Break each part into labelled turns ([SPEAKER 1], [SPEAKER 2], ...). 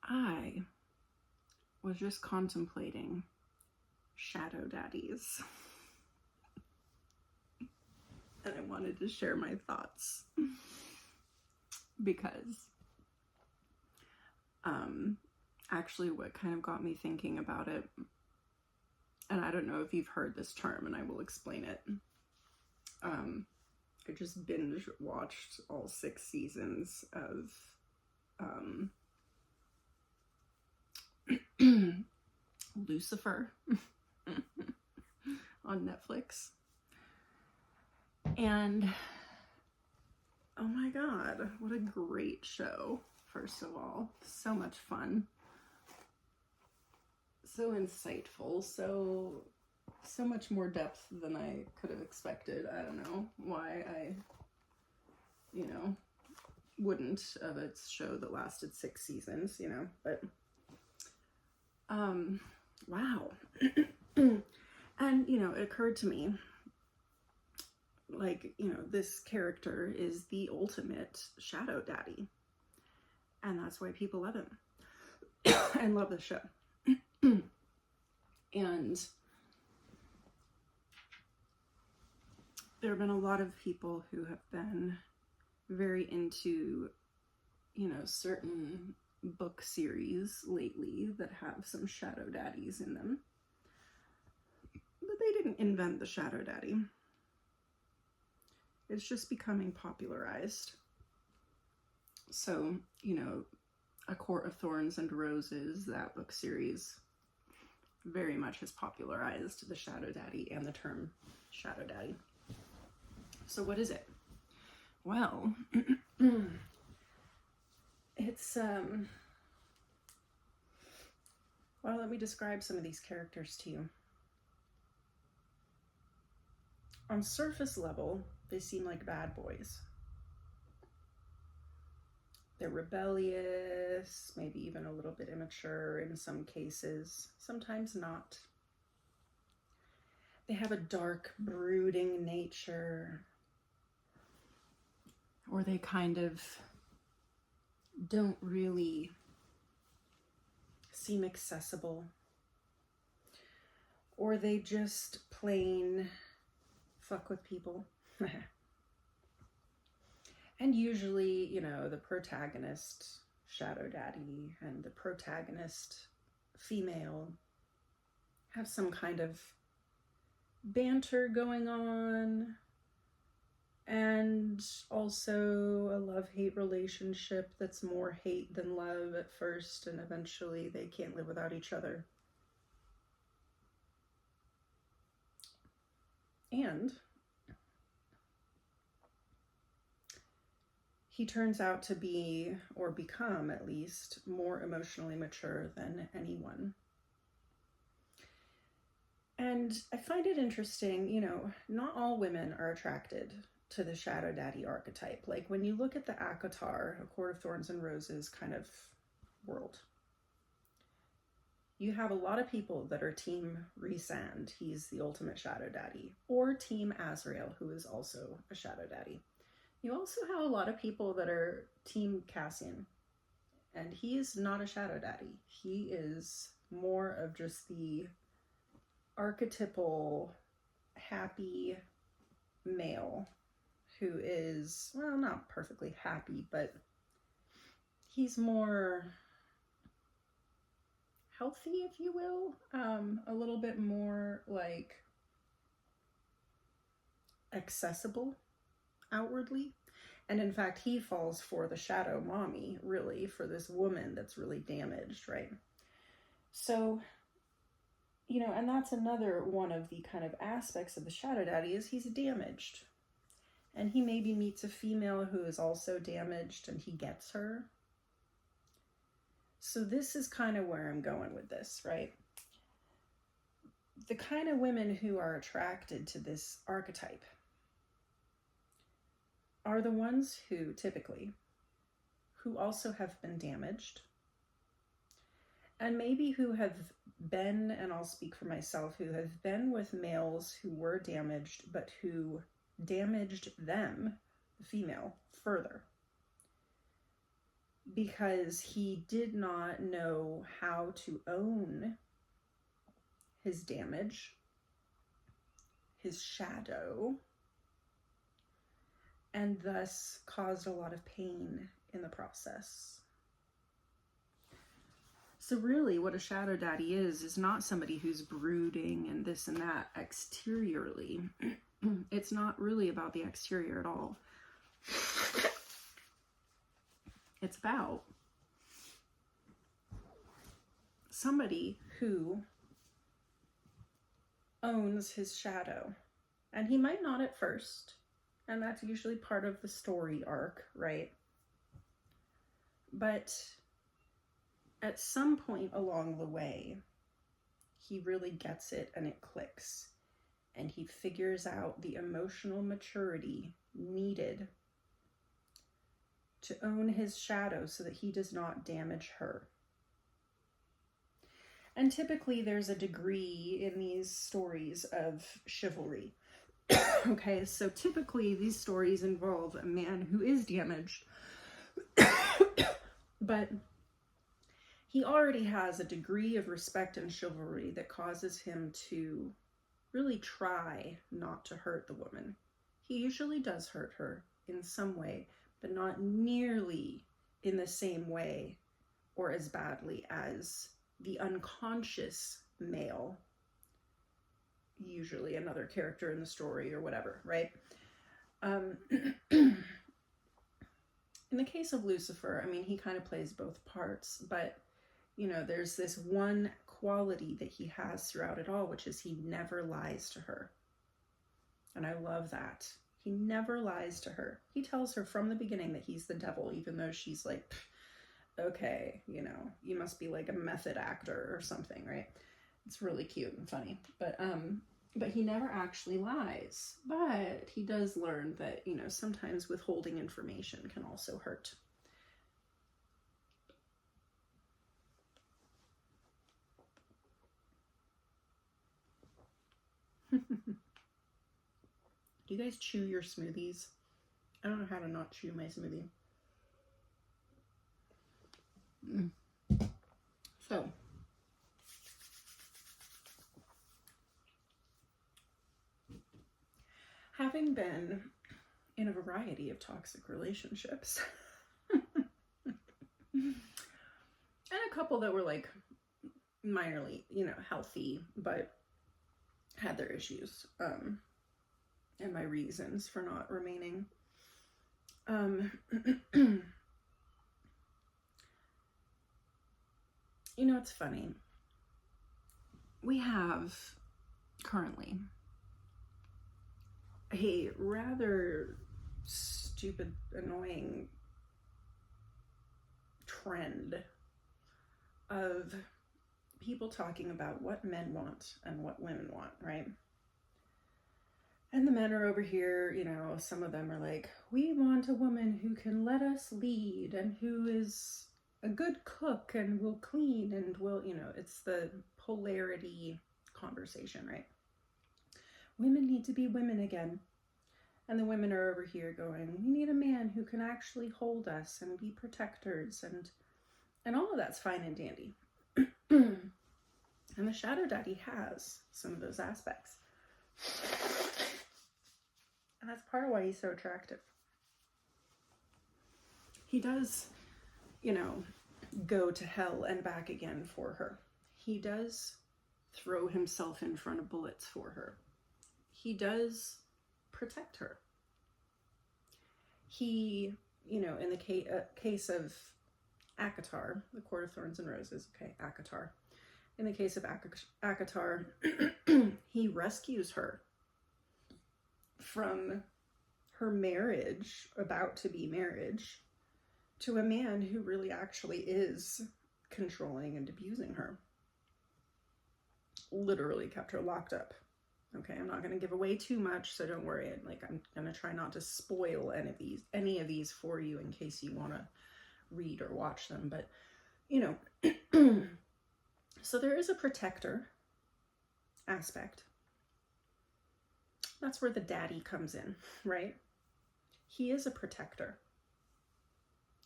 [SPEAKER 1] I was just contemplating shadow daddies. And I wanted to share my thoughts because actually what kind of got me thinking about it, and I don't know if you've heard this term, and I will explain it. I just binge watched all 6 seasons of Lucifer on Netflix. And oh my god, what a great show, first of all. So much fun. So insightful, so much more depth than I could have expected. I don't know why I, wouldn't of a show that lasted 6 seasons, but wow. And it occurred to me, like, this character is the ultimate shadow daddy, and that's why people love him and love the show. And there have been a lot of people who have been very into, certain book series lately that have some shadow daddies in them. But they didn't invent the shadow daddy. It's just becoming popularized. So, A Court of Thorns and Roses, that book series, very much has popularized the shadow daddy and the term shadow daddy. So what is it? Well, it's, well, let me describe some of these characters to you. On surface level, they seem like bad boys. They're rebellious, maybe even a little bit immature in some cases, sometimes not. They have a dark, brooding nature, or they kind of don't really seem accessible, or they just plain fuck with people. And usually, the protagonist shadow daddy and the protagonist female have some kind of banter going on, and also a love-hate relationship that's more hate than love at first, and eventually they can't live without each other. And he turns out to be, or become at least, more emotionally mature than anyone. And I find it interesting, not all women are attracted to the shadow daddy archetype. Like when you look at the ACOTAR, A Court of Thorns and Roses kind of world, you have a lot of people that are team Rhysand, he's the ultimate shadow daddy, or team Azrael, who is also a shadow daddy. You also have a lot of people that are team Cassian, and he is not a shadow daddy. He is more of just the archetypal happy male who is, well, not perfectly happy, but he's more healthy, if you will, a little bit more like accessible outwardly. And in fact, he falls for the shadow mommy, really, for this woman that's really damaged, right? So, and that's another one of the kind of aspects of the shadow daddy is he's damaged. And he maybe meets a female who is also damaged and he gets her. So this is kind of where I'm going with this, right? The kind of women who are attracted to this archetype are the ones who typically, who also have been damaged, and maybe who have been, and I'll speak for myself, who have been with males who were damaged, but who damaged them, the female, further. because he did not know how to own his damage, his shadow, and thus caused a lot of pain in the process. So really what a shadow daddy is not somebody who's brooding and this and that exteriorly. It's not really about the exterior at all. It's about somebody who owns his shadow. And he might not at first, and that's usually part of the story arc, right? But at some point along the way, he really gets it and it clicks. And he figures out the emotional maturity needed to own his shadow so that he does not damage her. And typically there's a degree in these stories of chivalry. Okay, so typically these stories involve a man who is damaged, but he already has a degree of respect and chivalry that causes him to really try not to hurt the woman. He usually does hurt her in some way, but not nearly in the same way or as badly as the unconscious male, usually another character in the story or whatever, right? In the case of Lucifer, I mean, he kind of plays both parts, but, you know, there's this one quality that he has throughout it all, which is he never lies to her. And I love that. He never lies to her. He tells her from the beginning that he's the devil, even though she's like, okay, you know, you must be like a method actor or something, right? It's really cute and funny. But he never actually lies. But he does learn that, you know, sometimes withholding information can also hurt. Do you guys chew your smoothies? I don't know how to not chew my smoothie. So, having been in a variety of toxic relationships, and a couple that were like minorly, you know, healthy, but had their issues, and my reasons for not remaining. You know, it's funny. We have currently a rather stupid, annoying trend of people talking about what men want and what women want, right? And the men are over here, you know, some of them are like, we want a woman who can let us lead and who is a good cook and will clean and will, you know, it's the polarity conversation, right? Women need to be women again. And the women are over here going, we need a man who can actually hold us and be protectors, and all of that's fine and dandy. And the shadow daddy has some of those aspects. And that's part of why he's so attractive. He does, you know, go to hell and back again for her. He does throw himself in front of bullets for her. He does protect her. He, you know, in the case of Akatar, the Court of Thorns and Roses, okay, Akatar. In the case of Akatar, he rescues her from her marriage, about to be marriage, to a man who really actually is controlling and abusing her. Literally kept her locked up. Okay, I'm not going to give away too much, so don't worry. I'm going to try not to spoil any of these for you in case you want to read or watch them. But, you know, so there is a protector aspect. That's where the daddy comes in, right? He is a protector.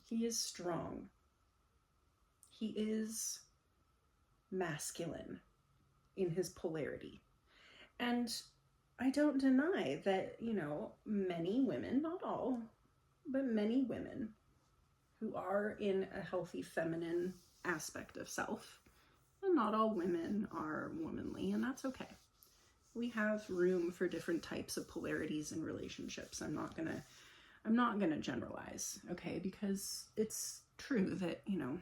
[SPEAKER 1] He is strong. He is masculine in his polarity. And I don't deny that, you know, many women, not all, but many women who are in a healthy feminine aspect of self, and not all women are womanly, and that's okay. We have room for different types of polarities in relationships. I'm not gonna generalize, okay? Because it's true that, you know,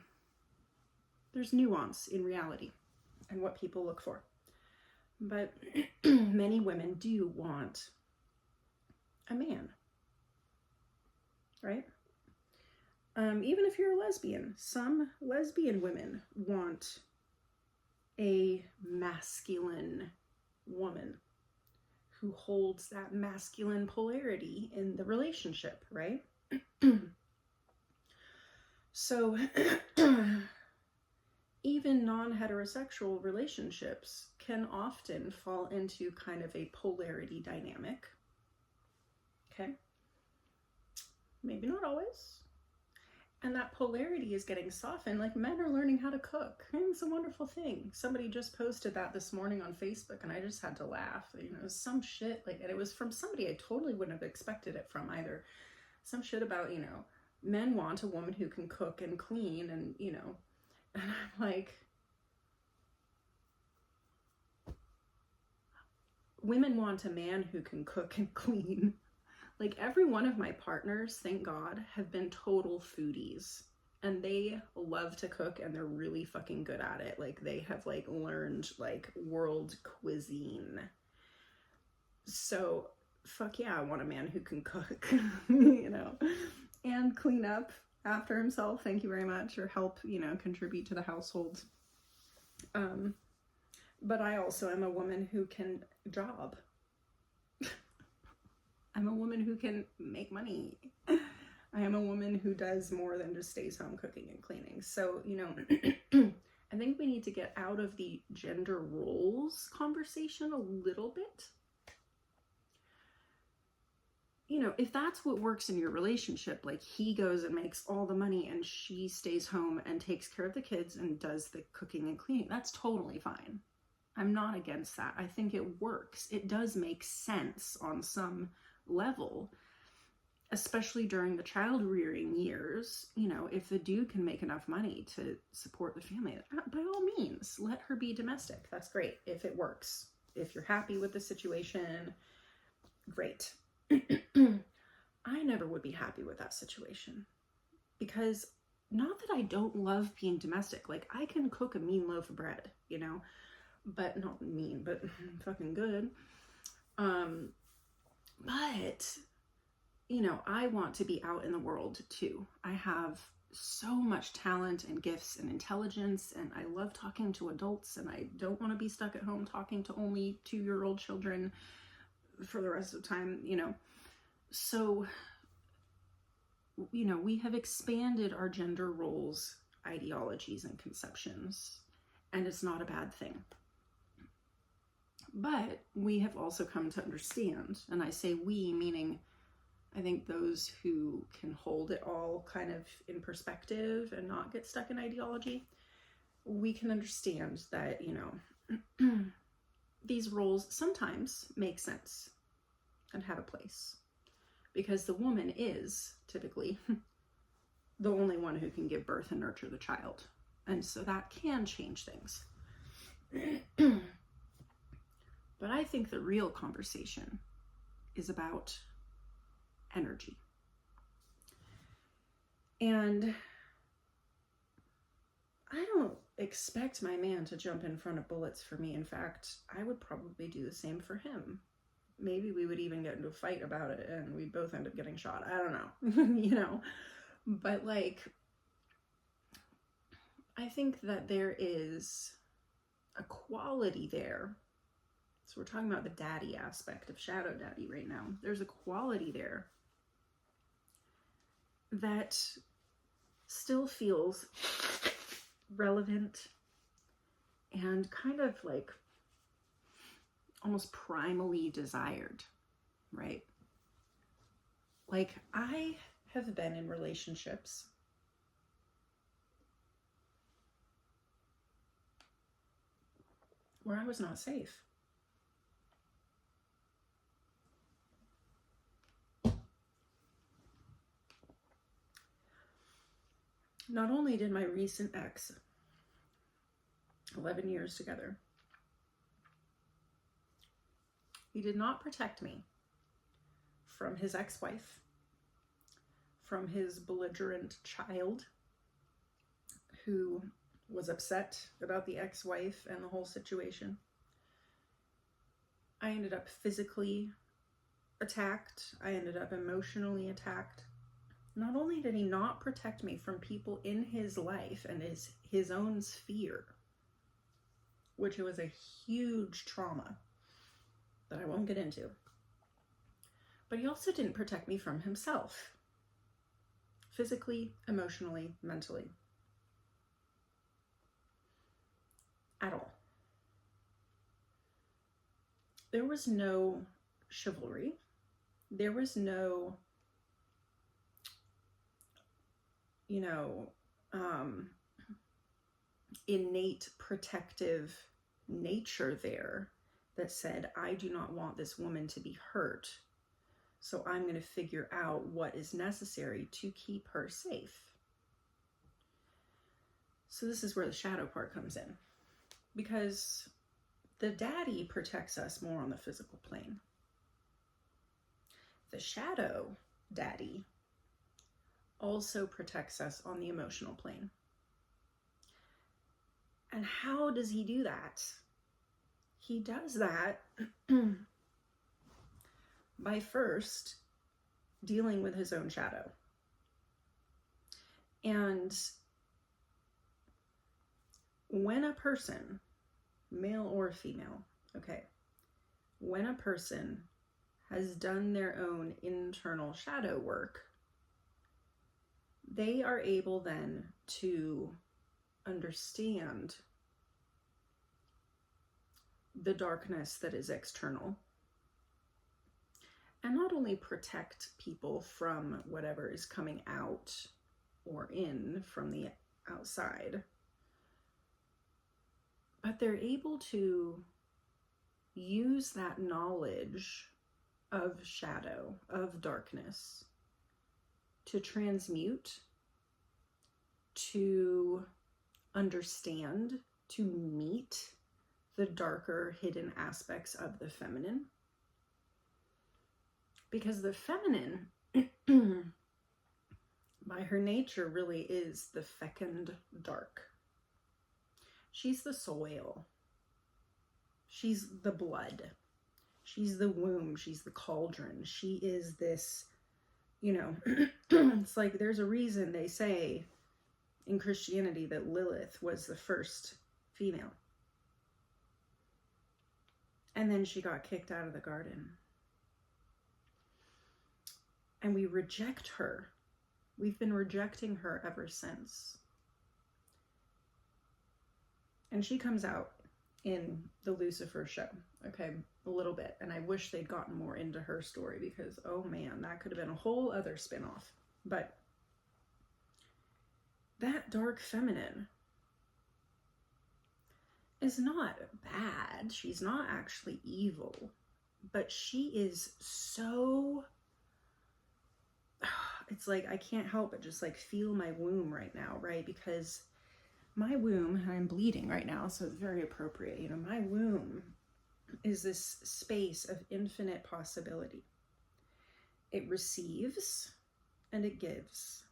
[SPEAKER 1] there's nuance in reality and what people look for. But many women do want a man, right? Even if you're a lesbian, some lesbian women want a masculine woman who holds that masculine polarity in the relationship, right? So even non-heterosexual relationships can often fall into kind of a polarity dynamic. Okay? Maybe not always. And that polarity is getting softened. Like, men are learning how to cook. And it's a wonderful thing. Somebody just posted that this morning on Facebook, and I just had to laugh. You know, it was some shit, like, and it was from somebody I totally wouldn't have expected it from either. Some shit about, you know, men want a woman who can cook and clean, and, you know, and I'm like, women want a man who can cook and clean. Like, every one of my partners, thank God, have been total foodies, and they love to cook, and they're really fucking good at it. Like, they have, like, learned, like, world cuisine. So, fuck yeah, I want a man who can cook, you know, and clean up after himself, thank you very much, or help, you know, contribute to the household. But I also am a woman who can job. I'm a woman who can make money. I am a woman who does more than just stays home cooking and cleaning. So, you know, I think we need to get out of the gender roles conversation a little bit. You know, if that's what works in your relationship, like he goes and makes all the money and she stays home and takes care of the kids and does the cooking and cleaning, that's totally fine. I'm not against that. I think it works. It does make sense on some level, especially during the child rearing years. You know, if the dude can make enough money to support the family, by all means, let her be domestic. That's great if it works. If you're happy with the situation, great. I never would be happy with that situation, because not that I don't love being domestic. Like, I can cook a mean loaf of bread, you know, but not mean, but fucking good. But, you know, I want to be out in the world too. I have so much talent and gifts and intelligence, and I love talking to adults, and I don't want to be stuck at home talking to only 2-year-old children for the rest of the time, you know. So, you know, we have expanded our gender roles, ideologies, and conceptions, and it's not a bad thing. But we have also come to understand, and I say we, meaning I think those who can hold it all kind of in perspective and not get stuck in ideology, we can understand that, you know, these roles sometimes make sense and have a place, because the woman is typically the only one who can give birth and nurture the child. And so that can change things. But I think the real conversation is about energy. And I don't expect my man to jump in front of bullets for me. In fact, I would probably do the same for him. Maybe we would even get into a fight about it and we'd both end up getting shot. I don't know, you know, but like, I think that there is a quality there. So we're talking about the daddy aspect of shadow daddy right now. There's a quality there that still feels relevant and kind of like almost primally desired, right? Like, I have been in relationships where I was not safe. Not only did my recent ex, 11 years together, he did not protect me from his ex-wife, from his belligerent child who was upset about the ex-wife and the whole situation. I ended up physically attacked. I ended up emotionally attacked. Not only did he not protect me from people in his life and his own sphere, which was a huge trauma that I won't get into, but he also didn't protect me from himself, physically, emotionally, mentally, at all. There was no chivalry. There was no, innate protective nature there that said, I do not want this woman to be hurt, so I'm going to figure out what is necessary to keep her safe. So this is where the shadow part comes in, because the daddy protects us more on the physical plane. The shadow daddy also protects us on the emotional plane. And how does he do that? He does that by first dealing with his own shadow. And when a person, male or female, okay, when a person has done their own internal shadow work, they are able then to understand the darkness that is external, and not only protect people from whatever is coming out or in from the outside, but they're able to use that knowledge of shadow, of darkness, to transmute, to understand, to meet the darker hidden aspects of the feminine. Because the feminine, by her nature, really is the fecund dark. She's the soil. She's the blood. She's the womb. She's the cauldron. She is this, it's like there's a reason they say in Christianity that Lilith was the first female. And then she got kicked out of the garden. And we reject her. We've been rejecting her ever since. And she comes out in the Lucifer show, okay, a little bit. And I wish they'd gotten more into her story because, oh man, that could have been a whole other spinoff. But that dark feminine is not bad. She's not actually evil, but she is so, it's like I can't help but just like feel my womb right now, right? Because my womb, I'm bleeding right now, so it's very appropriate. My womb is this space of infinite possibility. It receives and it gives.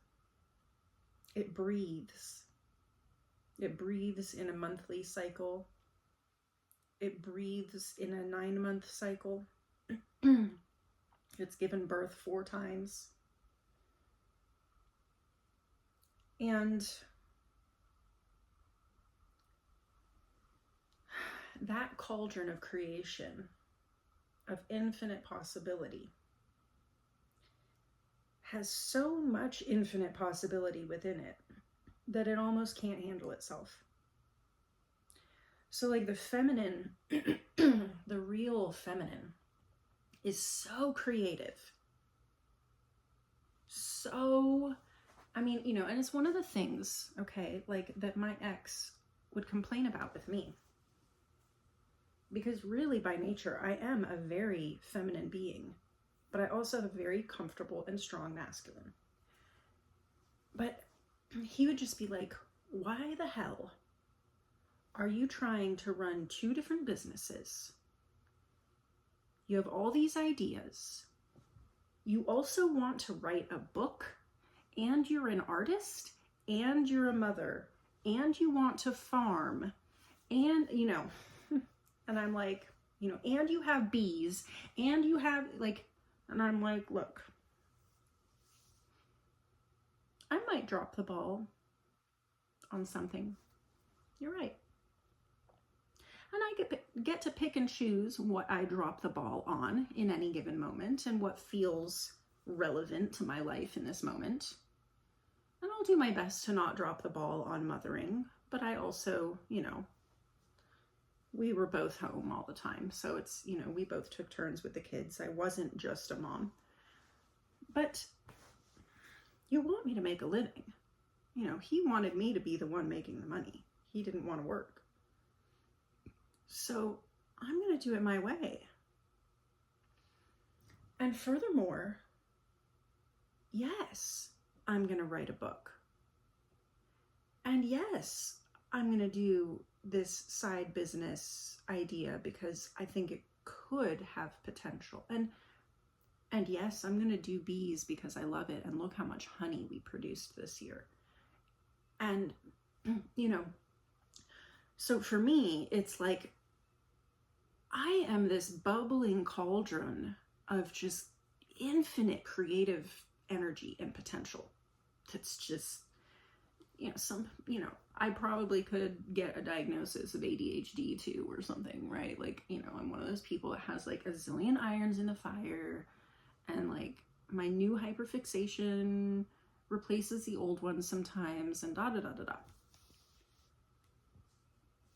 [SPEAKER 1] It breathes. It breathes in a monthly cycle. It breathes in a 9-month cycle. It's given birth 4 times. And that cauldron of creation, of infinite possibility, has so much infinite possibility within it that it almost can't handle itself. So like the feminine, the real feminine, is so creative. So, and it's one of the things, okay, like that my ex would complain about with me. because really by nature, I am a very feminine being, but I also have a very comfortable and strong masculine. But he would just be like, why the hell are you trying to run 2 different businesses? You have all these ideas. You also want to write a book, and you're an artist, and you're a mother, and you want to farm, and, you know, and I'm like, you know, and you have bees, and you have, like, and I'm like, look, I might drop the ball on something. You're right. And I get to pick and choose what I drop the ball on in any given moment and what feels relevant to my life in this moment. And I'll do my best to not drop the ball on mothering, but I also, you know, we were both home all the time. So it's, you know, we both took turns with the kids. I wasn't just a mom. But you want me to make a living. You know, he wanted me to be the one making the money. He didn't want to work. So I'm going to do it my way. And furthermore, yes, I'm going to write a book. And yes, I'm going to do this side business idea because I think it could have potential. And yes, I'm going to do bees because I love it. And look how much honey we produced this year. And, you know, so for me, it's like, I am this bubbling cauldron of just infinite creative energy and potential. That's just, you know, I probably could get a diagnosis of ADHD too or something, right? Like, you know, I'm one of those people that has like a zillion irons in the fire, and like my new hyperfixation replaces the old one sometimes, and da da da da da.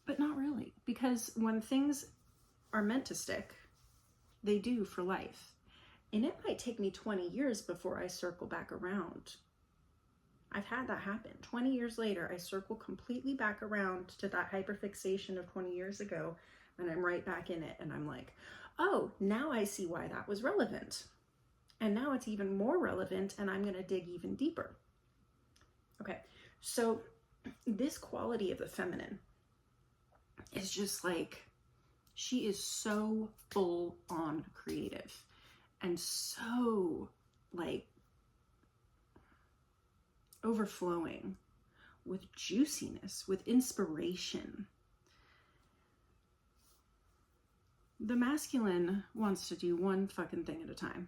[SPEAKER 1] But not really, because when things are meant to stick, they do for life. And it might take me 20 years before I circle back around. I've had that happen. 20 years later, I circle completely back around to that hyperfixation of 20 years ago, and I'm right back in it. And I'm like, oh, now I see why that was relevant. And now it's even more relevant, and I'm going to dig even deeper. Okay, so this quality of the feminine is just like, she is so full on creative and so like overflowing with juiciness, with inspiration. The masculine wants to do one fucking thing at a time.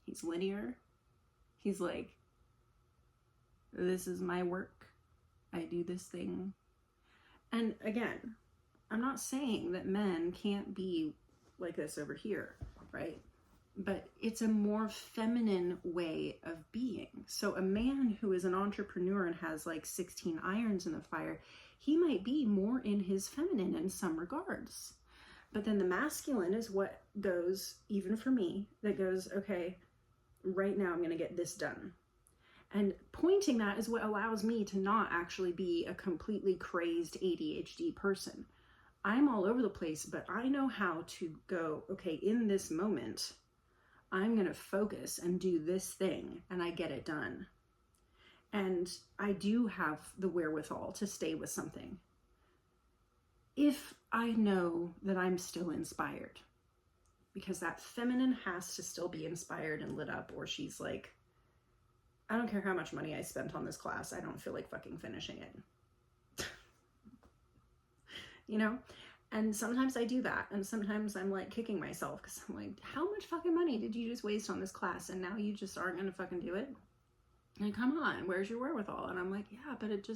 [SPEAKER 1] He's linear. He's like, this is my work. I do this thing. And again, I'm not saying that men can't be like this over here, right? But it's a more feminine way of being. So a man who is an entrepreneur and has like 16 irons in the fire, he might be more in his feminine in some regards. But then the masculine is what goes, even for me, that goes, okay, right now I'm going to get this done. And pointing that is what allows me to not actually be a completely crazed ADHD person. I'm all over the place, but I know how to go, okay, in this moment, I'm going to focus and do this thing, and I get it done. And I do have the wherewithal to stay with something if I know that I'm still inspired, because that feminine has to still be inspired and lit up, or she's like, I don't care how much money I spent on this class, I don't feel like fucking finishing it. You know? And sometimes I do that. And sometimes I'm like kicking myself because I'm like, how much fucking money did you just waste on this class? And now you just aren't going to fucking do it? And come on, where's your wherewithal? And I'm like, yeah, but it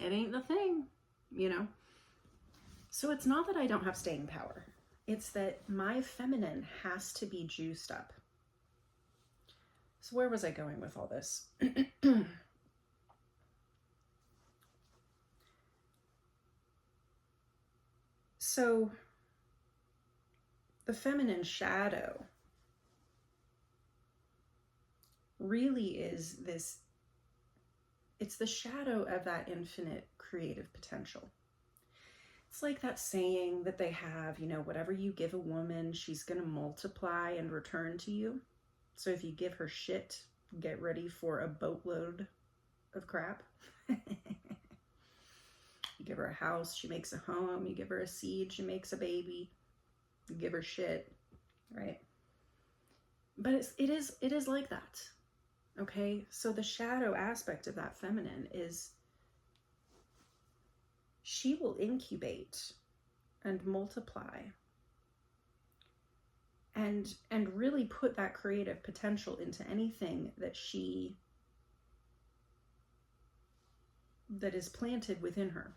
[SPEAKER 1] ain't the thing, you know? So it's not that I don't have staying power. It's that my feminine has to be juiced up. So where was I going with all this? So the feminine shadow really is this It's the shadow of that infinite creative potential. It's like that saying that they have, you know, whatever you give a woman, she's going to multiply and return to you. So if you give her shit, get ready for a boatload of crap. You give her a house, she makes a home. You give her a seed, she makes a baby. You give her shit, right? But it is like that. Okay? So the shadow aspect of that feminine is she will incubate and multiply and really put that creative potential into anything that is planted within her.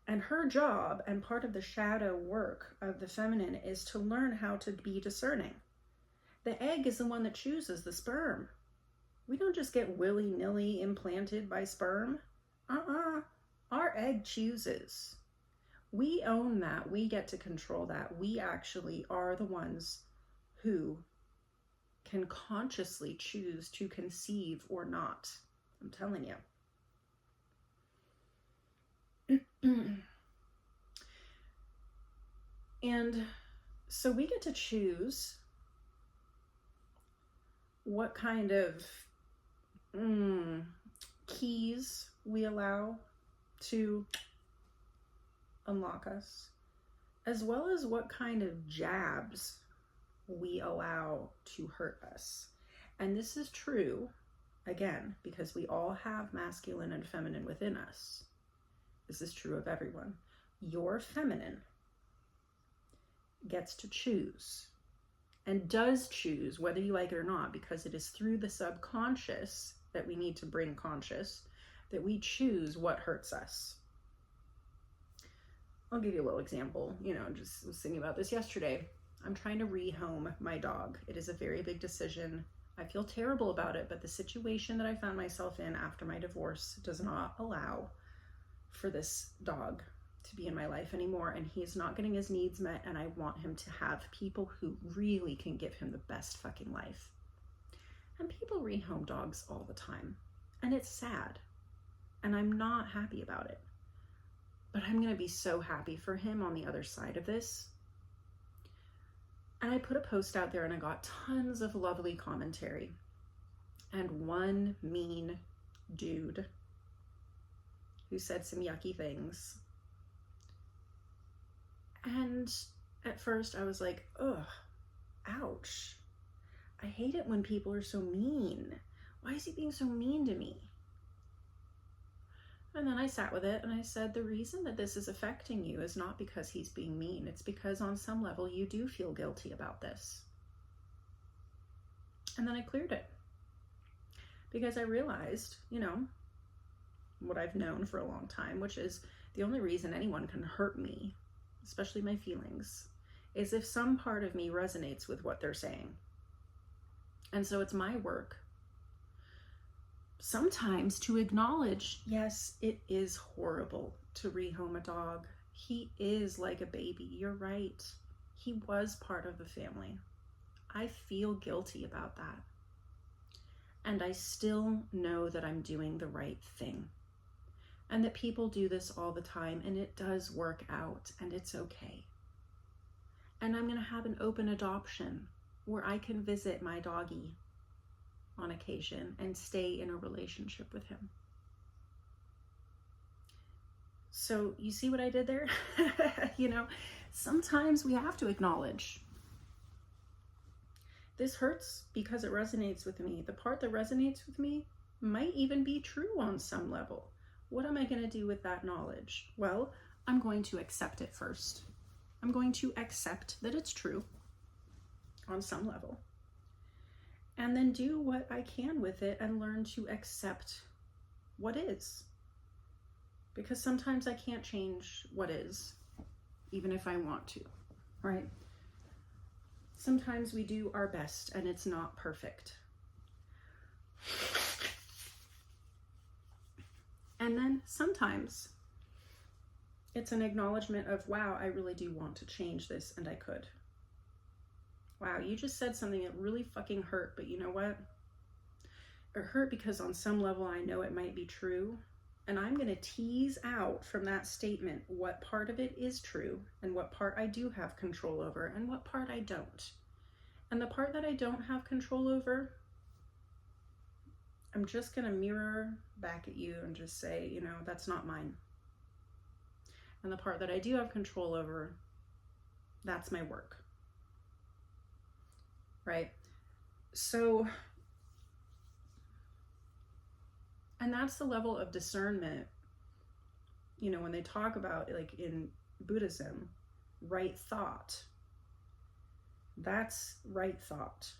[SPEAKER 1] And her job, and part of the shadow work of the feminine, is to learn how to be discerning. The egg is the one that chooses the sperm. We don't just get willy-nilly implanted by sperm. Our egg chooses. We own that. We get to control that. We actually are the ones who can consciously choose to conceive or not. I'm telling you. And so we get to choose what kind of keys we allow to unlock us, as well as what kind of jabs we allow to hurt us. And this is true, again, because we all have masculine and feminine within us. This is true of everyone. Your feminine gets to choose, and does choose, whether you like it or not, because it is through the subconscious that we need to bring conscious, that we choose what hurts us. I'll give you a little example. You know, just was thinking about this yesterday. I'm trying to rehome my dog. It is a very big decision. I feel terrible about it, but the situation that I found myself in after my divorce does not allow for this dog to be in my life anymore, and he's not getting his needs met, and I want him to have people who really can give him the best fucking life. And people rehome dogs all the time, and it's sad, and I'm not happy about it, but I'm gonna be so happy for him on the other side of this. And I put a post out there, and I got tons of lovely commentary, and one mean dude who said some yucky things. And at first I was like, ugh, ouch. I hate it when people are so mean. Why is he being so mean to me? And then I sat with it and I said, the reason that this is affecting you is not because he's being mean. It's because on some level you do feel guilty about this. And then I cleared it. Because I realized, you know, what I've known for a long time, which is the only reason anyone can hurt me, especially my feelings, is if some part of me resonates with what they're saying. And so it's my work sometimes to acknowledge, yes, it is horrible to rehome a dog. He is like a baby. You're right. He was part of the family. I feel guilty about that. And I still know that I'm doing the right thing. And that people do this all the time, and it does work out, and it's okay. And I'm going to have an open adoption where I can visit my doggy on occasion and stay in a relationship with him. So you see what I did there? You know, sometimes we have to acknowledge, this hurts because it resonates with me. The part that resonates with me might even be true on some level. What am I going to do with that knowledge? Well, I'm going to accept it first. I'm going to accept that it's true on some level. And then do what I can with it and learn to accept what is. Because sometimes I can't change what is, even if I want to, right? Sometimes we do our best and it's not perfect. And then sometimes it's an acknowledgement of, wow, I really do want to change this, and I could. Wow, you just said something that really fucking hurt, but you know what? or hurt because on some level I know it might be true. And I'm going to tease out from that statement what part of it is true and what part I do have control over and what part I don't. And the part that I don't have control over, I'm just going to mirror back at you and just say, you know, that's not mine. And the part that I do have control over, that's my work. Right? So, and that's the level of discernment, you know, when they talk about, like in Buddhism, right thought. That's right thought.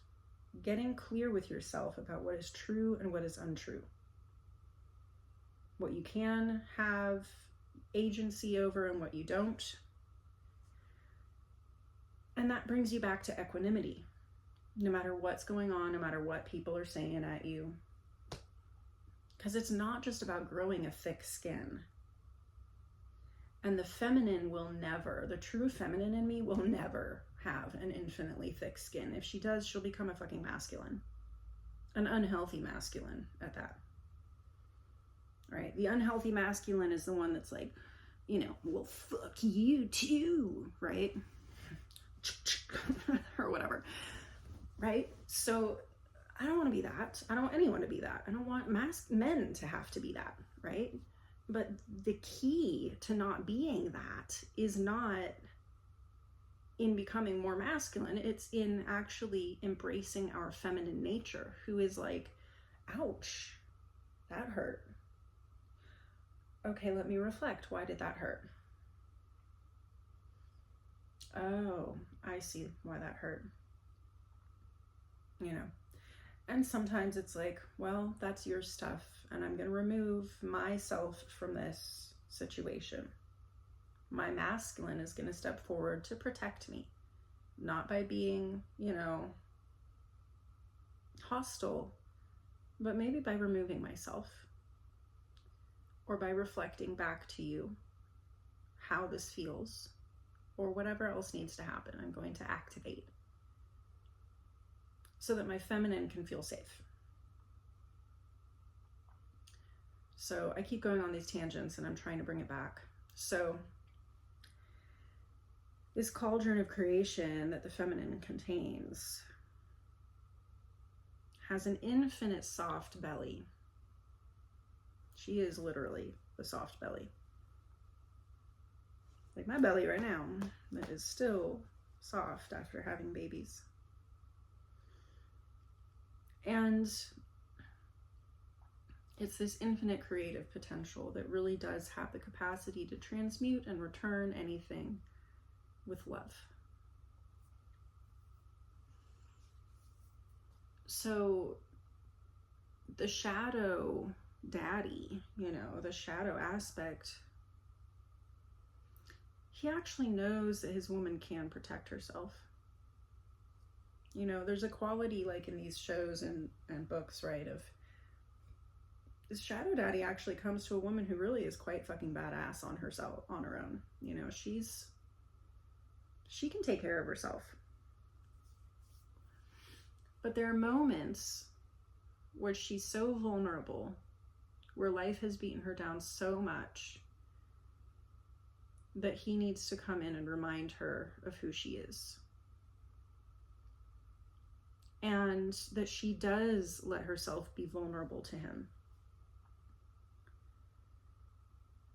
[SPEAKER 1] Getting clear with yourself about what is true and what is untrue. What you can have agency over and what you don't. And that brings you back to equanimity. No matter what's going on, no matter what people are saying at you. Because it's not just about growing a thick skin. And the feminine will never, the true feminine in me will never have an infinitely thick skin. If she does, she'll become a fucking masculine. An unhealthy masculine at that. Right? The unhealthy masculine is the one that's like, you know, well, fuck you too, right? Or whatever. Right? So I don't want to be that. I don't want anyone to be that. I don't want men to have to be that, right? But the key to not being that is not in becoming more masculine. It's in actually embracing our feminine nature, who is like, ouch, that hurt. Okay, let me reflect. Why did that hurt? Oh, I see why that hurt. You know, and sometimes it's like, well, that's your stuff, and I'm going to remove myself from this situation. My masculine is going to step forward to protect me, not by being, you know, hostile, but maybe by removing myself, or by reflecting back to you how this feels, or whatever else needs to happen. I'm going to activate so that my feminine can feel safe. So I keep going on these tangents and I'm trying to bring it back. So this cauldron of creation that the feminine contains has an infinite soft belly. She is literally the soft belly. Like my belly right now, that is still soft after having babies. And it's this infinite creative potential that really does have the capacity to transmute and return anything with love. So the shadow daddy, you know, the shadow aspect, he actually knows that his woman can protect herself. You know, there's a quality like in these shows and books, right, of this shadow daddy actually comes to a woman who really is quite fucking badass on herself, on her own. You know, she can take care of herself. But there are moments where she's so vulnerable, where life has beaten her down so much that he needs to come in and remind her of who she is. And that she does let herself be vulnerable to him.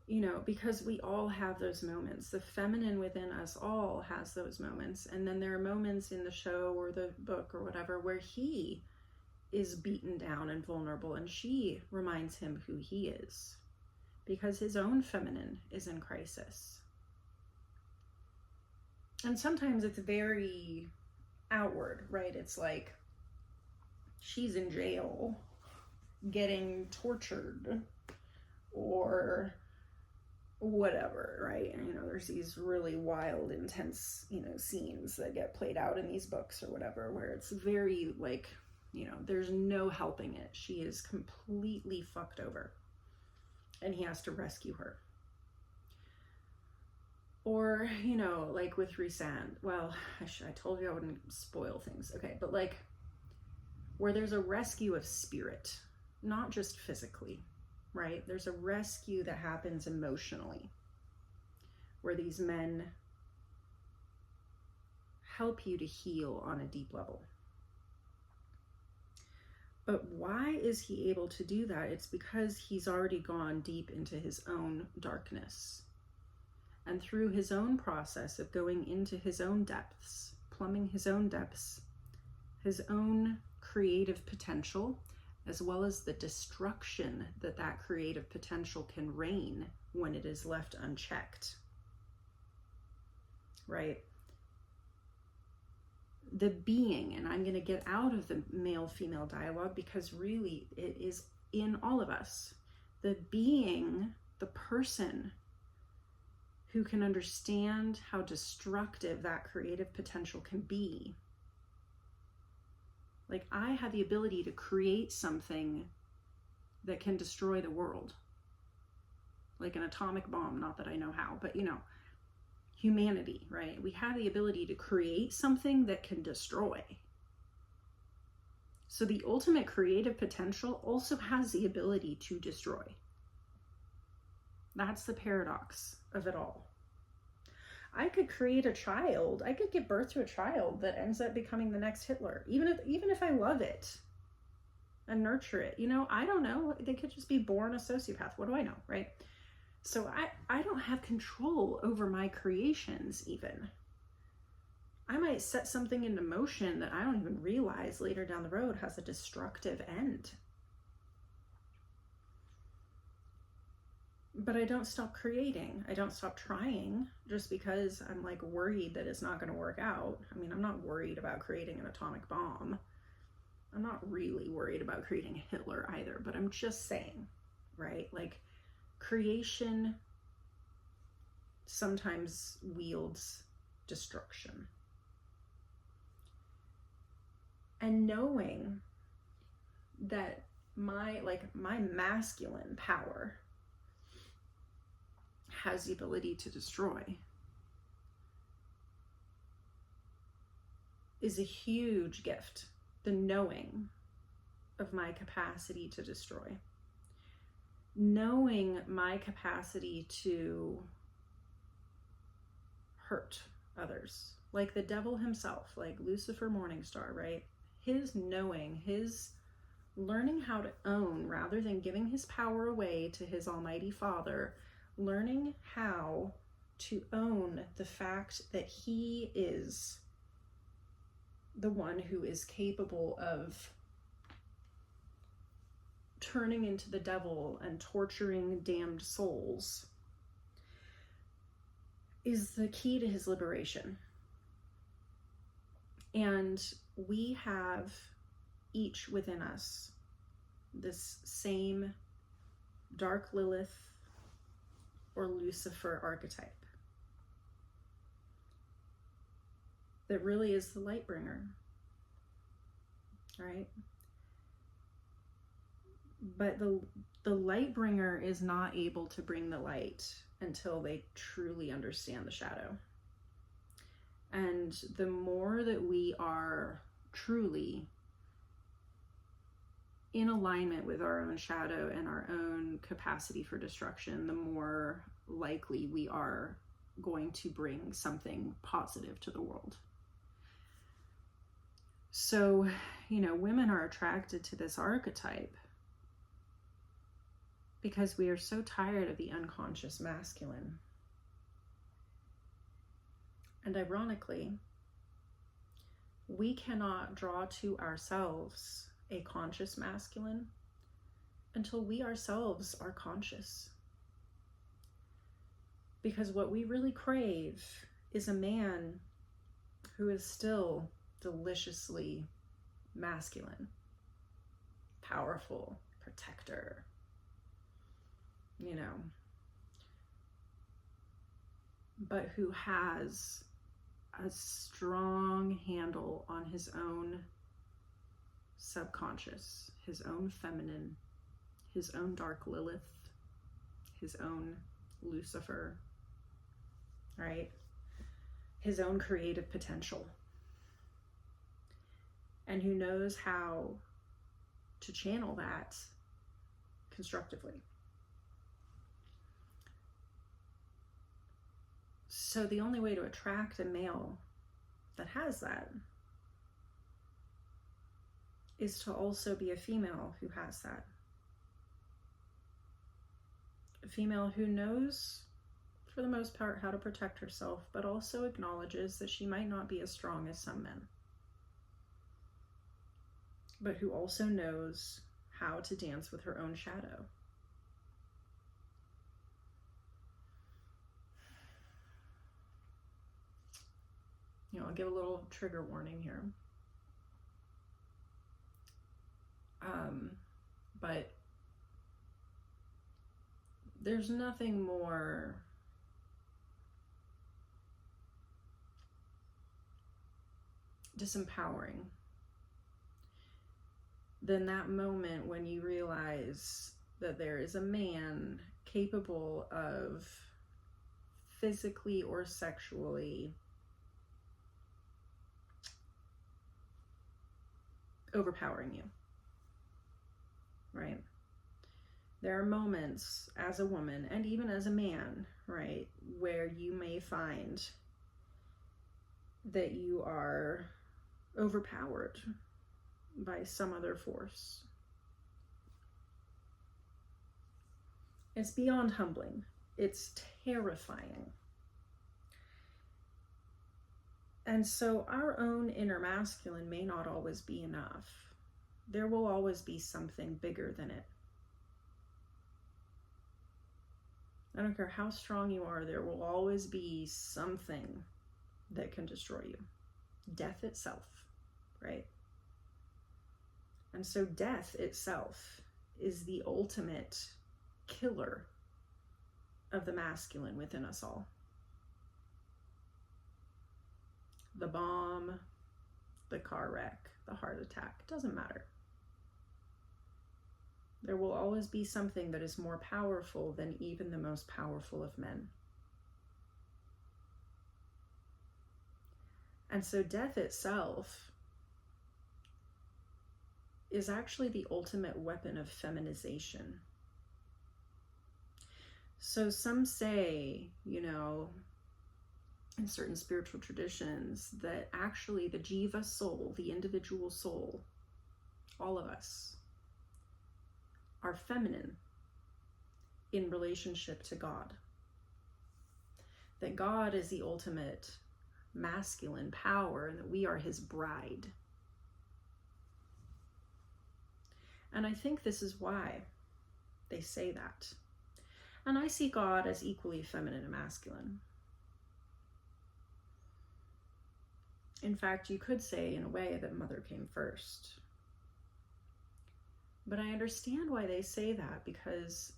[SPEAKER 1] You know, because we all have those moments. The feminine within us all has those moments. And then there are moments in the show or the book or whatever where he is beaten down and vulnerable, and she reminds him who he is, because his own feminine is in crisis. And sometimes it's very outward, right? It's like she's in jail getting tortured or whatever, right? And, you know, there's these really wild, intense, you know, scenes that get played out in these books or whatever, where it's very like, you know, there's no helping it. She is completely fucked over and he has to rescue her. Or, you know, like with Rhysand, well, I told you I wouldn't spoil things. Okay, but like where there's a rescue of spirit, not just physically, right? There's a rescue that happens emotionally, where these men help you to heal on a deep level. But why is he able to do that? It's because he's already gone deep into his own darkness. And through his own process of going into his own depths, plumbing his own depths, his own creative potential, as well as the destruction that that creative potential can reign when it is left unchecked, right? The being, and I'm going to get out of the male-female dialogue because really it is in all of us. The being, the person who can understand how destructive that creative potential can be. Like, I have the ability to create something that can destroy the world. Like an atomic bomb, not that I know how, but you know, humanity, right? We have the ability to create something that can destroy. So the ultimate creative potential also has the ability to destroy. That's the paradox of it all. I could create a child, I could give birth to a child that ends up becoming the next Hitler, even if I love it and nurture it. You know, I don't know. They could just be born a sociopath. What do I know, right? So I don't have control over my creations even. I might set something into motion that I don't even realize later down the road has a destructive end. But I don't stop creating. I don't stop trying just because I'm like worried that it's not going to work out. I mean, I'm not worried about creating an atomic bomb. I'm not really worried about creating Hitler either, but I'm just saying, right? Like, creation sometimes wields destruction. And knowing that my masculine power has the ability to destroy is a huge gift. The knowing of my capacity to destroy. Knowing my capacity to hurt others. Like the devil himself, like Lucifer Morningstar, right? His knowing, his learning how to own rather than giving his power away to his almighty Father, learning how to own the fact that he is the one who is capable of turning into the devil and torturing damned souls is the key to his liberation. And we have each within us this same dark Lilith or Lucifer archetype that really is the light bringer, right? But the light bringer is not able to bring the light until they truly understand the shadow. And the more that we are truly in alignment with our own shadow and our own capacity for destruction, the more likely we are going to bring something positive to the world. So, you know, women are attracted to this archetype because we are so tired of the unconscious masculine. And ironically, we cannot draw to ourselves a conscious masculine until we ourselves are conscious. Because what we really crave is a man who is still deliciously masculine, powerful, protector, you know, but who has a strong handle on his own subconscious, his own feminine, his own dark Lilith, his own Lucifer, right? His own creative potential. And who knows how to channel that constructively. So the only way to attract a male that has that is to also be a female who has that. A female who knows, for the most part, how to protect herself, but also acknowledges that she might not be as strong as some men, but who also knows how to dance with her own shadow. You know, I'll give a little trigger warning here. But there's nothing more disempowering than that moment when you realize that there is a man capable of physically or sexually overpowering you, right? There are moments as a woman and even as a man, right, where you may find that you are overpowered by some other force. It's beyond humbling. It's terrifying. And so our own inner masculine may not always be enough. There will always be something bigger than it. I don't care how strong you are, there will always be something that can destroy you. Death itself, right? And so death itself is the ultimate killer of the masculine within us all. The bomb, the car wreck, the heart attack, doesn't matter. There will always be something that is more powerful than even the most powerful of men. And so death itself is actually the ultimate weapon of feminization. So some say, you know, in certain spiritual traditions, that actually the jiva soul, the individual soul, all of us, are feminine in relationship to God. That God is the ultimate masculine power and that we are his bride. And I think this is why they say that. And I see God as equally feminine and masculine. In fact, you could say in a way that mother came first. But I understand why they say that, because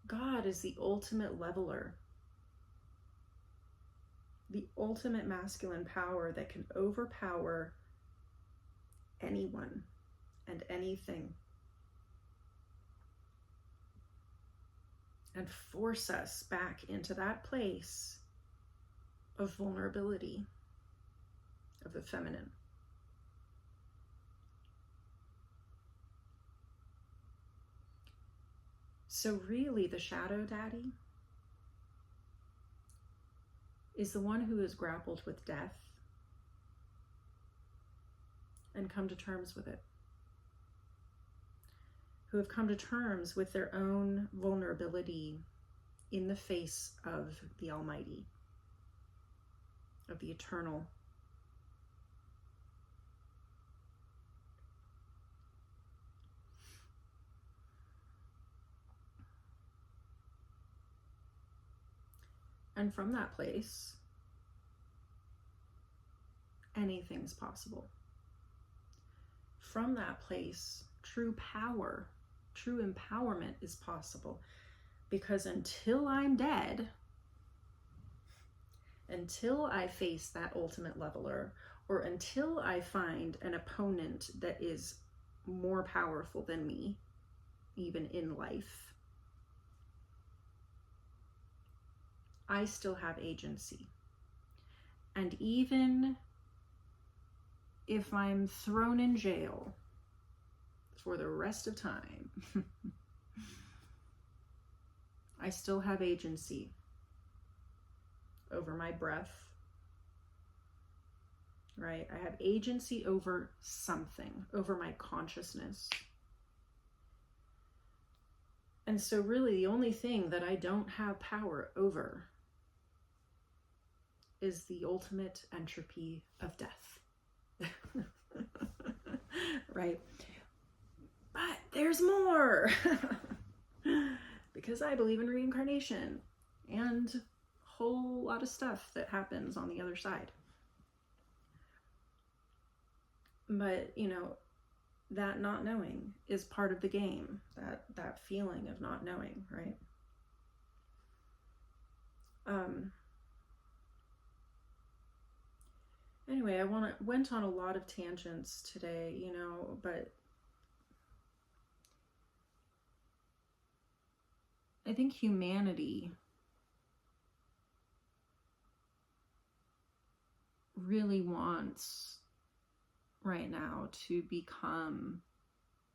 [SPEAKER 1] God is the ultimate leveler, the ultimate masculine power that can overpower anyone and anything and force us back into that place of vulnerability, of the feminine. So really, the shadow daddy is the one who has grappled with death and come to terms with it, who have come to terms with their own vulnerability in the face of the Almighty, of the eternal. And from that place, anything's possible. From that place, true power, true empowerment is possible. Because until I'm dead, until I face that ultimate leveler, or until I find an opponent that is more powerful than me, even in life, I still have agency. And even if I'm thrown in jail for the rest of time. I still have agency over my breath, right? I have agency over something, over my consciousness. And so really the only thing that I don't have power over is the ultimate entropy of death. Right? But there's more. Because I believe in reincarnation and a whole lot of stuff that happens on the other side. But, you know, that not knowing is part of the game. That feeling of not knowing, right? Anyway, I went on a lot of tangents today, you know, but I think humanity really wants right now to become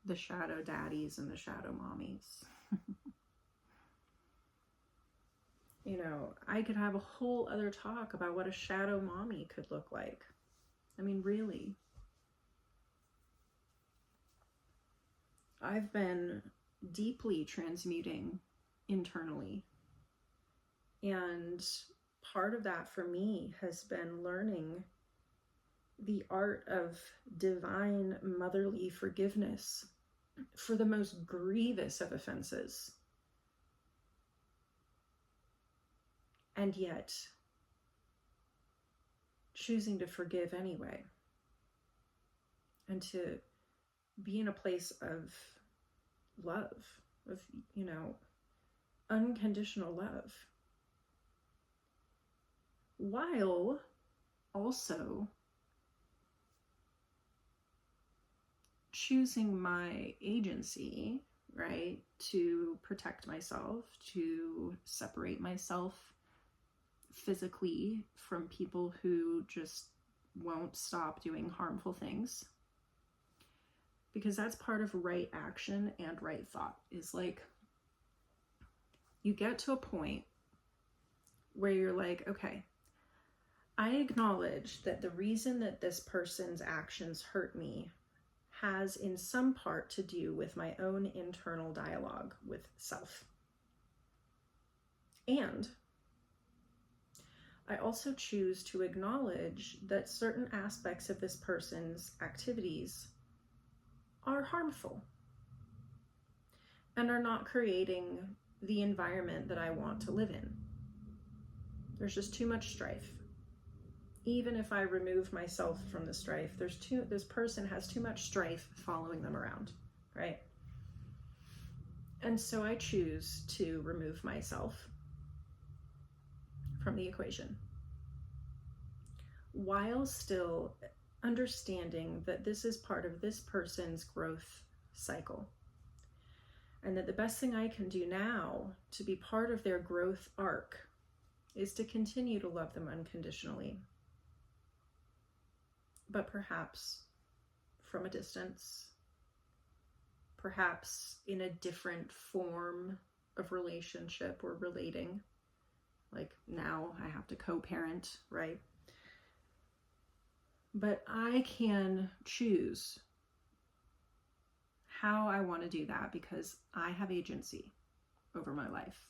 [SPEAKER 1] the shadow daddies and the shadow mommies. You know, I could have a whole other talk about what a shadow mommy could look like. I mean, really. I've been deeply transmuting internally. And part of that for me has been learning the art of divine motherly forgiveness for the most grievous of offenses. And yet, choosing to forgive anyway. And to be in a place of love, of, you know, unconditional love. While also choosing my agency, right, to protect myself, to separate myself physically from people who just won't stop doing harmful things. Because that's part of right action and right thought, is like, you get to a point where you're like, okay, I acknowledge that the reason that this person's actions hurt me has in some part to do with my own internal dialogue with self. And I also choose to acknowledge that certain aspects of this person's activities are harmful and are not creating the environment that I want to live in. There's just too much strife. Even if I remove myself from the strife, this person has too much strife following them around, right? And so I choose to remove myself from the equation, while still understanding that this is part of this person's growth cycle. And that the best thing I can do now to be part of their growth arc is to continue to love them unconditionally. But perhaps from a distance, perhaps in a different form of relationship or relating. Like now I have to co-parent, right? But I can choose how I want to do that because I have agency over my life.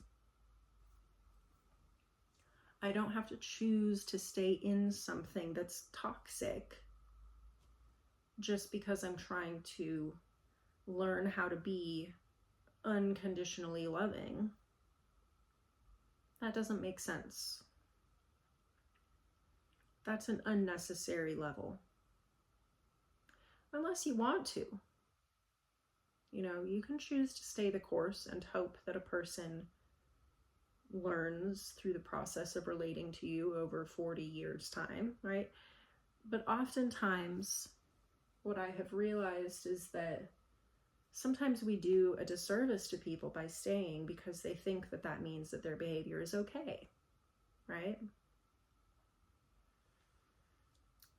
[SPEAKER 1] I don't have to choose to stay in something that's toxic just because I'm trying to learn how to be unconditionally loving. That doesn't make sense. That's an unnecessary level. Unless you want to. You know, you can choose to stay the course and hope that a person learns through the process of relating to you over 40 years' time, right? But oftentimes, what I have realized is that sometimes we do a disservice to people by staying because they think that that means that their behavior is okay, right?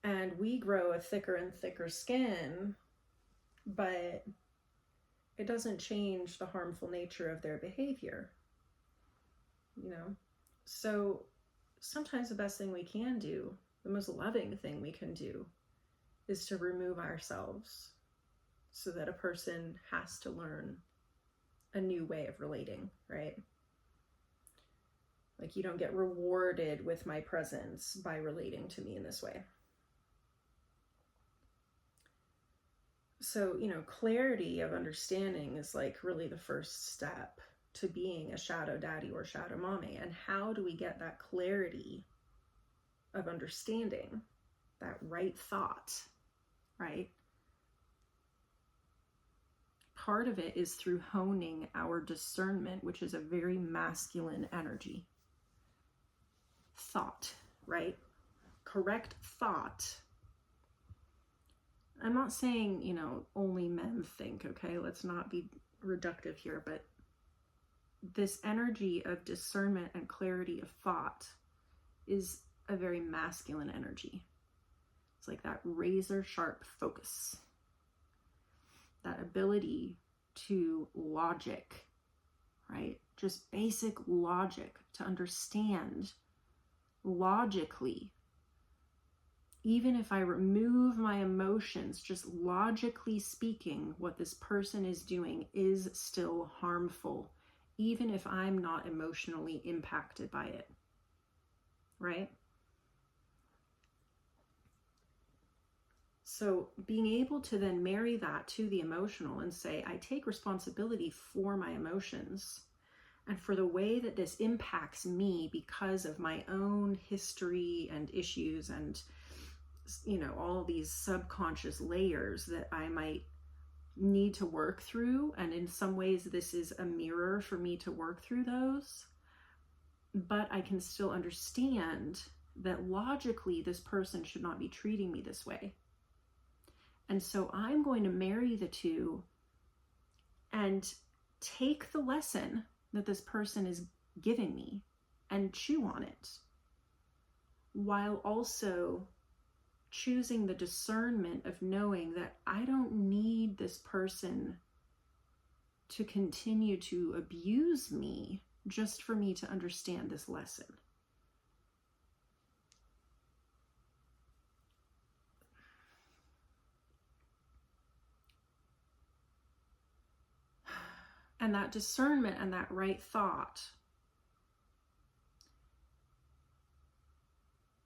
[SPEAKER 1] And we grow a thicker and thicker skin, but it doesn't change the harmful nature of their behavior, you know? So sometimes the best thing we can do, the most loving thing we can do, is to remove ourselves so that a person has to learn a new way of relating, right? Like, you don't get rewarded with my presence by relating to me in this way. So, you know, clarity of understanding is like really the first step to being a shadow daddy or shadow mommy. And how do we get that clarity of understanding, that right thought, right? Part of it is through honing our discernment, which is a very masculine energy. Thought, right? Correct thought. I'm not saying, you know, only men think, okay? Let's not be reductive here, but this energy of discernment and clarity of thought is a very masculine energy. It's like that razor sharp focus, that ability to logic, right? Just basic logic, to understand logically. Even if I remove my emotions, just logically speaking, what this person is doing is still harmful, even if I'm not emotionally impacted by it, right? So being able to then marry that to the emotional and say, I take responsibility for my emotions and for the way that this impacts me because of my own history and issues and, you know, all of these subconscious layers that I might need to work through. And in some ways, this is a mirror for me to work through those. But I can still understand that logically, this person should not be treating me this way. And so I'm going to marry the two and take the lesson that this person is giving me and chew on it, while also choosing the discernment of knowing that I don't need this person to continue to abuse me just for me to understand this lesson. And that discernment and that right thought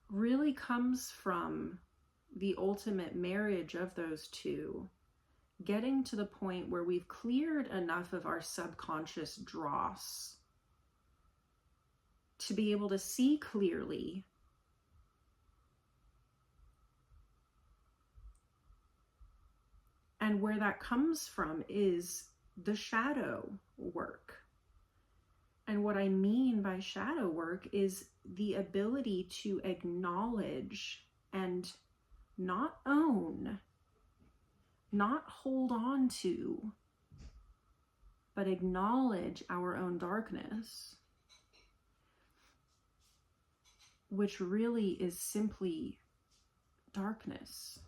[SPEAKER 1] really comes from the ultimate marriage of those two, getting to the point where we've cleared enough of our subconscious dross to be able to see clearly and where that comes from is the shadow work. And what I mean by shadow work is the ability to acknowledge and not own, not hold on to, but acknowledge our own darkness, which really is simply darkness.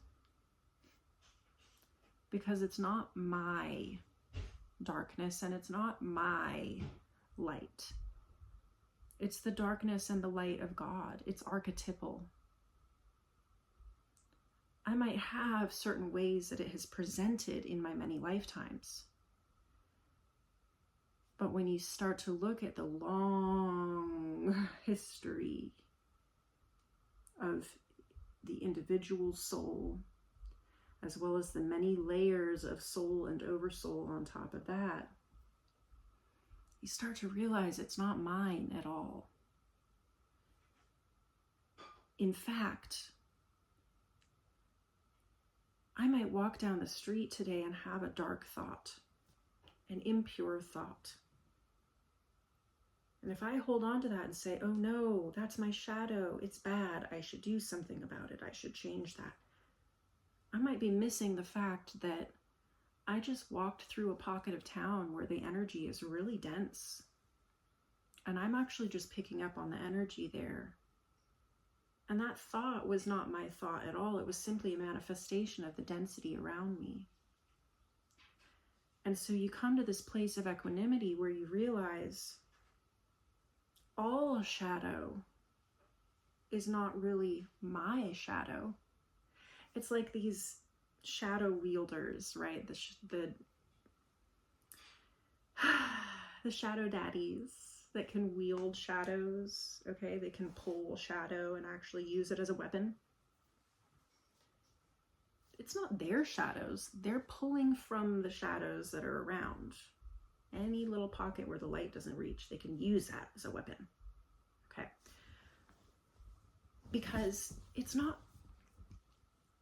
[SPEAKER 1] Because it's not my darkness and it's not my light. It's the darkness and the light of God. It's archetypal. I might have certain ways that it has presented in my many lifetimes. But when you start to look at the long history of the individual soul, as well as the many layers of soul and oversoul on top of that, you start to realize it's not mine at all. In fact, I might walk down the street today and have a dark thought, an impure thought. And if I hold on to that and say, oh no, that's my shadow, it's bad, I should do something about it, I should change that, I might be missing the fact that I just walked through a pocket of town where the energy is really dense. And I'm actually just picking up on the energy there. And that thought was not my thought at all. It was simply a manifestation of the density around me. And so you come to this place of equanimity where you realize all shadow is not really my shadow. It's like these shadow wielders, right? The shadow daddies that can wield shadows, okay? They can pull shadow and actually use it as a weapon. It's not their shadows. They're pulling from the shadows that are around. Any little pocket where the light doesn't reach, they can use that as a weapon, okay? Because it's not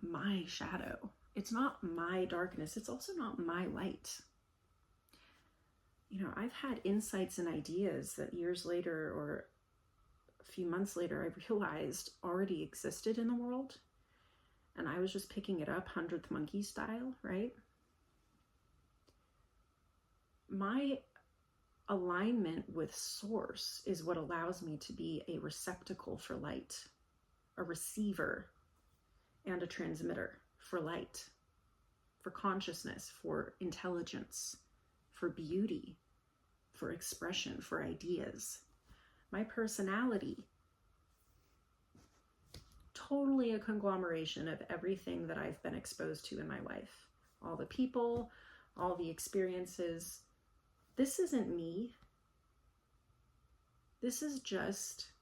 [SPEAKER 1] my shadow. It's not my darkness. It's also not my light. You know, I've had insights and ideas that years later or a few months later I realized already existed in the world. And I was just picking it up 100th monkey style, right? My alignment with source is what allows me to be a receptacle for light, a receiver and a transmitter for light, for consciousness, for intelligence, for beauty, for expression, for ideas. My personality, totally a conglomeration of everything that I've been exposed to in my life. All the people, all the experiences. This isn't me. This is just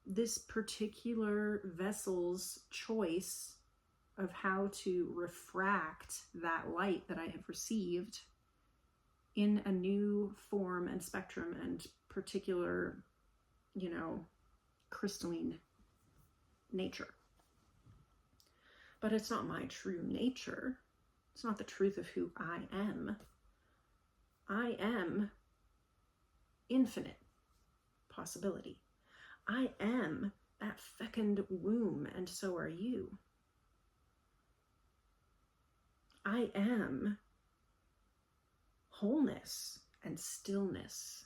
[SPEAKER 1] this particular vessel's choice of how to refract that light that I have received in a new form and spectrum and particular, you know, crystalline nature. But it's not my true nature. It's not the truth of who I am. I am infinite possibility. I am that fecund womb, and so are you. I am wholeness and stillness.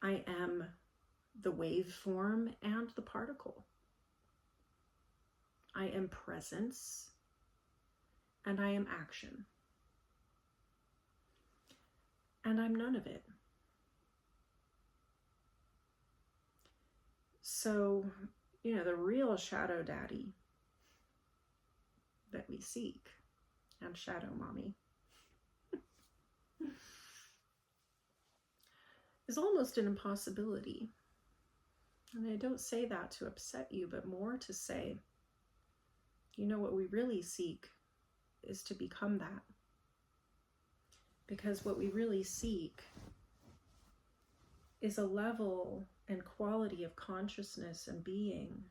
[SPEAKER 1] I am the waveform and the particle. I am presence and I am action. And I'm none of it. So, you know, the real shadow daddy that we seek, and shadow mommy, is almost an impossibility. And I don't say that to upset you, but more to say, you know, what we really seek is to become that. Because what we really seek is a level and quality of consciousness and being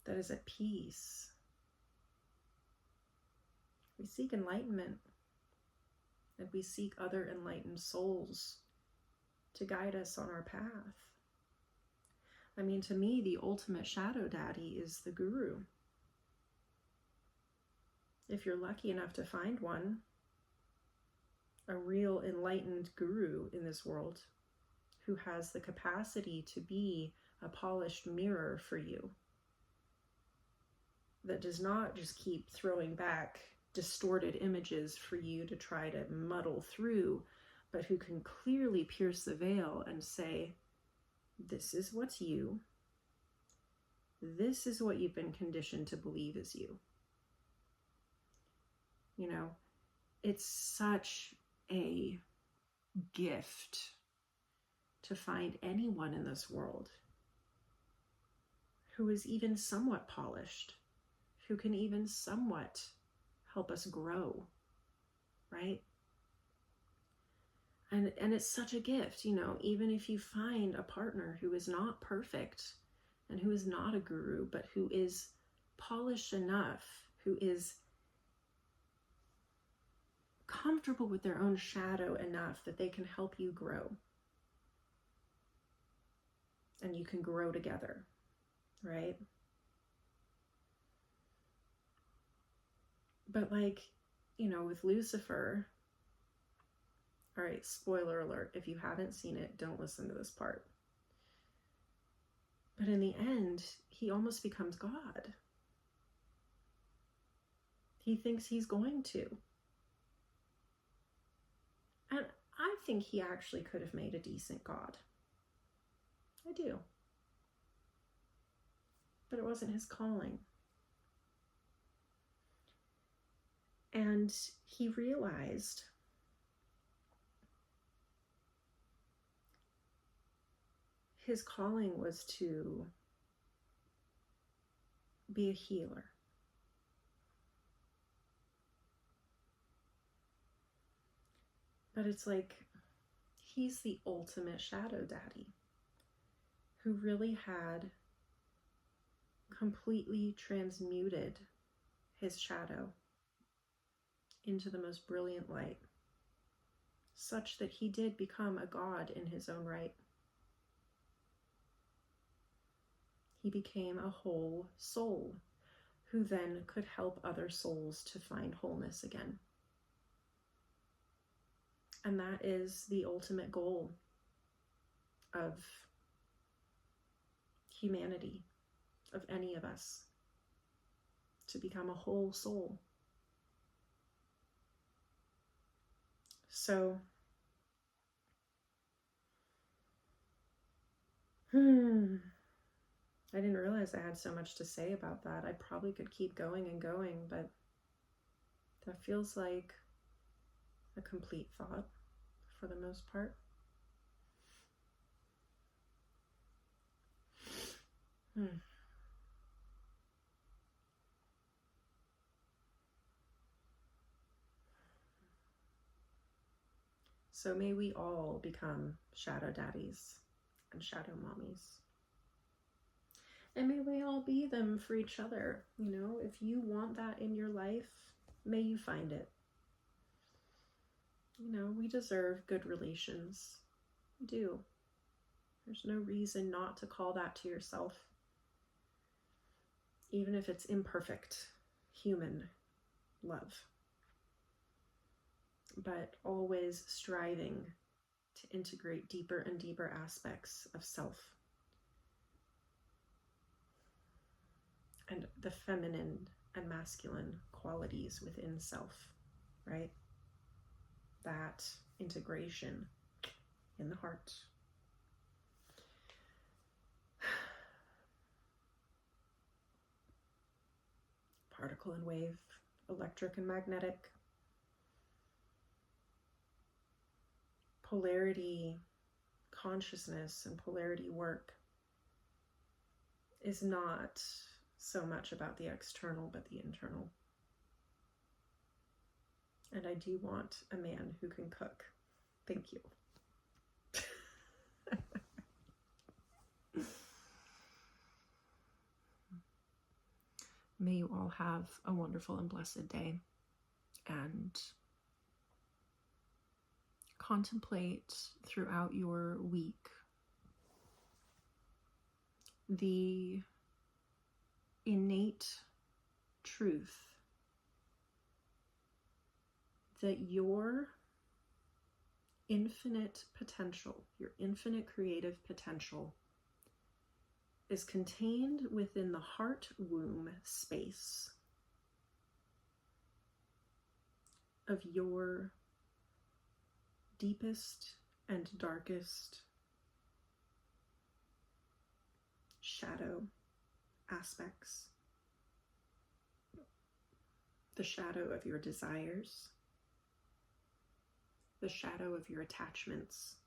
[SPEAKER 1] that is at peace. We seek enlightenment, and we seek other enlightened souls to guide us on our path. I mean, to me, the ultimate shadow daddy is the guru. If you're lucky enough to find one, a real enlightened guru in this world who has the capacity to be a polished mirror for you, that does not just keep throwing back distorted images for you to try to muddle through, but who can clearly pierce the veil and say, this is what's you. This is what you've been conditioned to believe is you. You know, it's such a gift to find anyone in this world who is even somewhat polished, who can even somewhat help us grow, right? And it's such a gift, you know, even if you find a partner who is not perfect and who is not a guru, but who is polished enough, who is comfortable with their own shadow enough that they can help you grow. And you can grow together, right? But like, you know, with Lucifer, all right, spoiler alert, if you haven't seen it, don't listen to this part. But in the end, he almost becomes God. He thinks he's going to. And I think he actually could have made a decent God. I do. But it wasn't his calling. And he realized his calling was to be a healer. But it's like, he's the ultimate shadow daddy who really had completely transmuted his shadow into the most brilliant light, such that he did become a god in his own right. He became a whole soul who then could help other souls to find wholeness again. And that is the ultimate goal of humanity, of any of us, to become a whole soul. So, I didn't realize I had so much to say about that. I probably could keep going and going, but that feels like a complete thought for the most part. So may we all become shadow daddies and shadow mommies. And may we all be them for each other. You know, if you want that in your life, may you find it. You know, we deserve good relations. We do. There's no reason not to call that to yourself. Even if it's imperfect, human love. But always striving to integrate deeper and deeper aspects of self. And the feminine and masculine qualities within self, right? That integration in the heart. Particle and wave, electric and magnetic. Polarity consciousness and polarity work is not so much about the external, but the internal. And I do want a man who can cook. Thank you. May you all have a wonderful and blessed day, and contemplate throughout your week the innate truth that your infinite potential, your infinite creative potential, is contained within the heart womb space of your deepest and darkest shadow aspects. The shadow of your desires, the shadow of your attachments,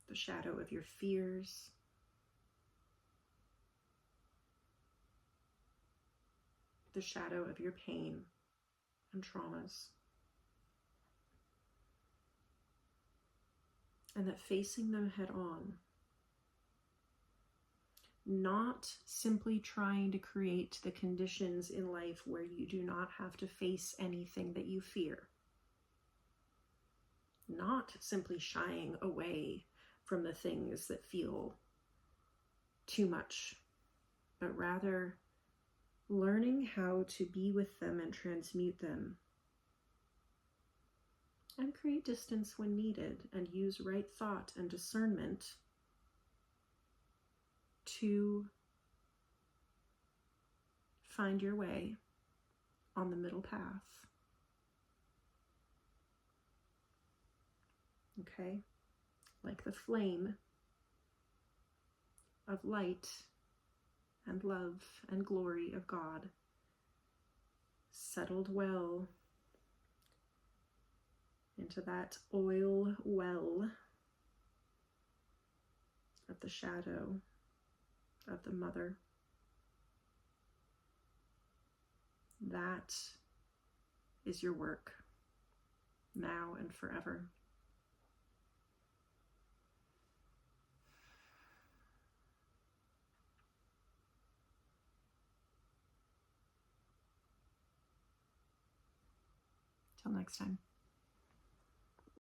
[SPEAKER 1] the shadow of your fears, the shadow of your pain and traumas. And that facing them head on, not simply trying to create the conditions in life where you do not have to face anything that you fear, not simply shying away from the things that feel too much, but rather learning how to be with them and transmute them, and create distance when needed, and use right thought and discernment to find your way on the middle path. Okay? Like the flame of light and love and glory of God, settled well into that oil well of the shadow of the mother. That is your work, now and forever. Till next time.